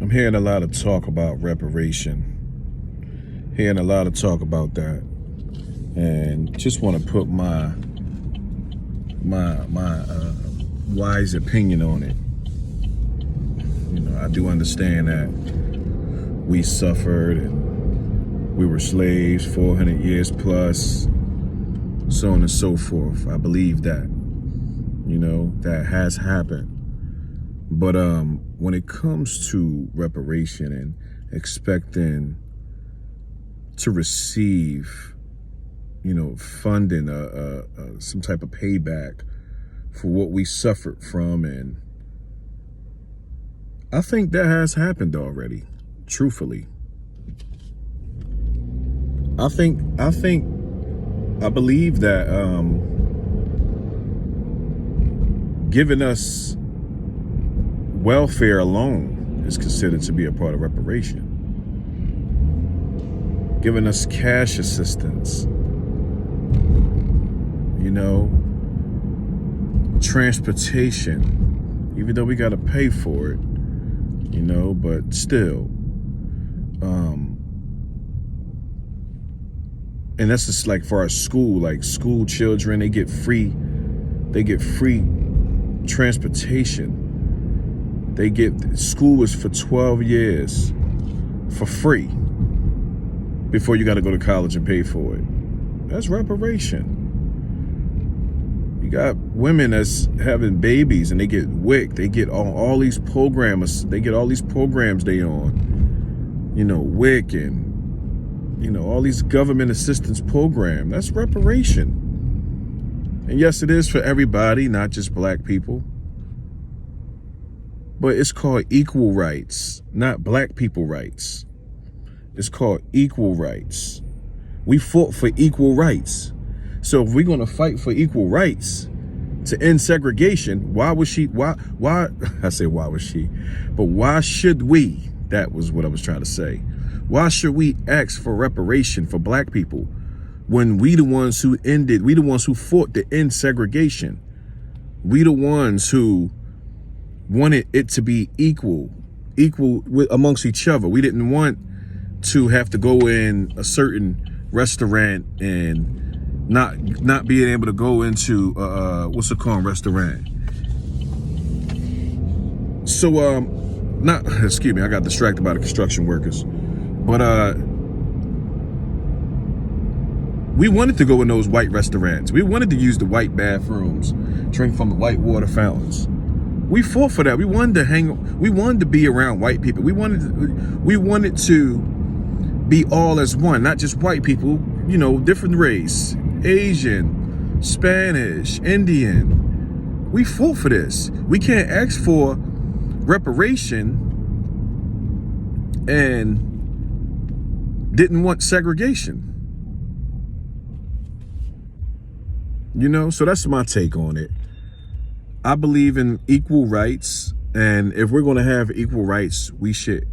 I'm hearing a lot of talk about reparation, hearing a lot of talk about that, and just want to put my wise opinion on it. You know, I do understand that we suffered and we were slaves 400 years plus, so on and so forth. I believe that, you know, that has happened. But when it comes to reparation and expecting to receive, you know, funding, some type of payback for what we suffered from, and I think that has happened already, truthfully. I believe that giving us welfare alone is considered to be a part of reparation. Giving us cash assistance, you know, transportation, even though we got to pay for it, you know, but still. And that's just like for our school, like school children, they get free transportation. School is for 12 years for free before you got to go to college and pay for it. That's reparation. You got women that's having babies and they get WIC. They get all these programs. They get all these programs they on. You know, WIC and, you know, all these government assistance programs. That's reparation. And yes, it is for everybody, not just black people. But it's called equal rights, not black people rights. It's called equal rights. We fought for equal rights. So if we're going to fight for equal rights to end segregation, why should we? That was what I was trying to say. Why should we ask for reparation for black people when we the ones who fought to end segregation? We the ones who wanted it to be equal amongst each other. We didn't want to have to go in a certain restaurant and not being able to go into what's it called, restaurant. So excuse me, I got distracted by the construction workers. But we wanted to go in those white restaurants. We wanted to use the white bathrooms, drink from the white water fountains. We fought for that. We wanted to be around white people. We wanted to be all as one, not just white people, you know, different race, Asian, Spanish, Indian. We fought for this. We can't ask for reparation and didn't want segregation. You know, so that's my take on it. I believe in equal rights, and if we're going to have equal rights, we should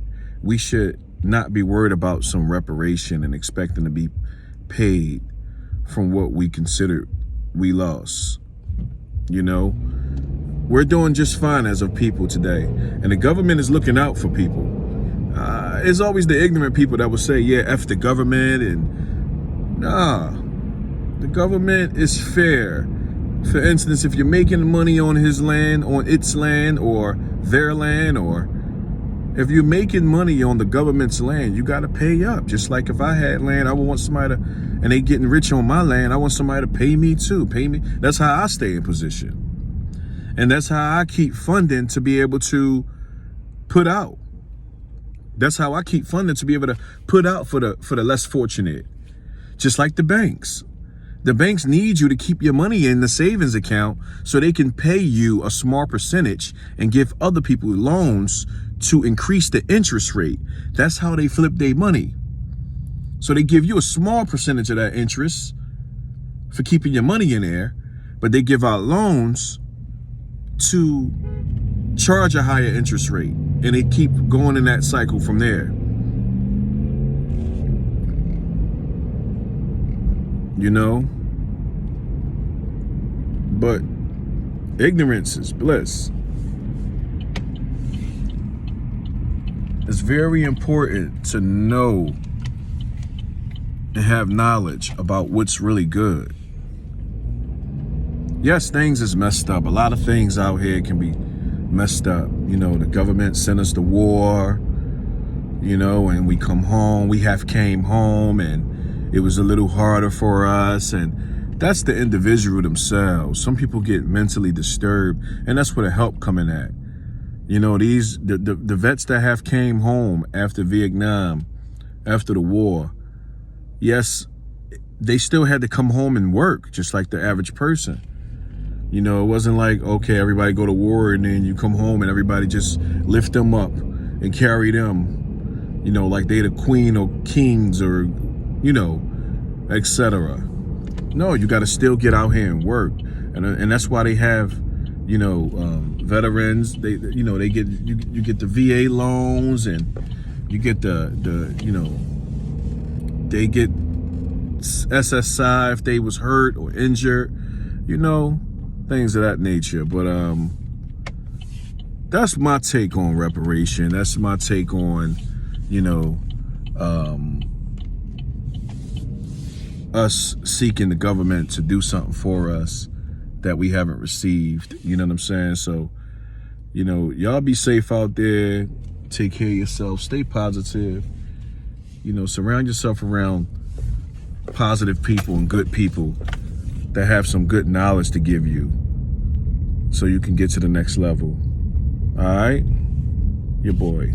not be worried about some reparation and expecting to be paid from what we consider we lost. You know, we're doing just fine as of people today, and the government is looking out for people. It's always the ignorant people that will say, yeah, F the government, and nah, the government is fair. For instance, if you're making money on his land, on its land, or their land, or if you're making money on the government's land, you got to pay up. Just like if I had land, I would want somebody to, and they getting rich on my land, I want somebody to pay me too. Pay me. That's how I stay in position. And that's how I keep funding to be able to put out. That's how I keep funding to be able to put out for the less fortunate. Just like the banks. The banks need you to keep your money in the savings account so they can pay you a small percentage and give other people loans to increase the interest rate. That's how they flip their money. So they give you a small percentage of that interest for keeping your money in there, but they give out loans to charge a higher interest rate, and they keep going in that cycle from there. You know? But ignorance is bliss. It's very important to know and have knowledge about what's really good. Yes, things is messed up. A lot of things out here can be messed up. You know, the government sent us to war, you know, and we come home. We have came home and it was a little harder for us. And that's the individual themselves. Some people get mentally disturbed, and that's where the help coming at. You know, the vets that have came home after Vietnam, after the war, yes, they still had to come home and work just like the average person. You know, it wasn't like, okay, everybody go to war and then you come home and everybody just lift them up and carry them, you know, like they the queen or kings or, you know, etc. No, you got to still get out here and work. And that's why they have, you know, veterans, they, you know, they get, you get the VA loans, and you get the you know, they get SSI if they was hurt or injured, you know, things of that nature. But that's my take on reparation. That's my take on, you know, us seeking the government to do something for us that we haven't received. You know what I'm saying? So, you know, y'all be safe out there. Take care of yourself. Stay positive. You know, surround yourself around positive people and good people that have some good knowledge to give you so you can get to the next level. All right? Your boy.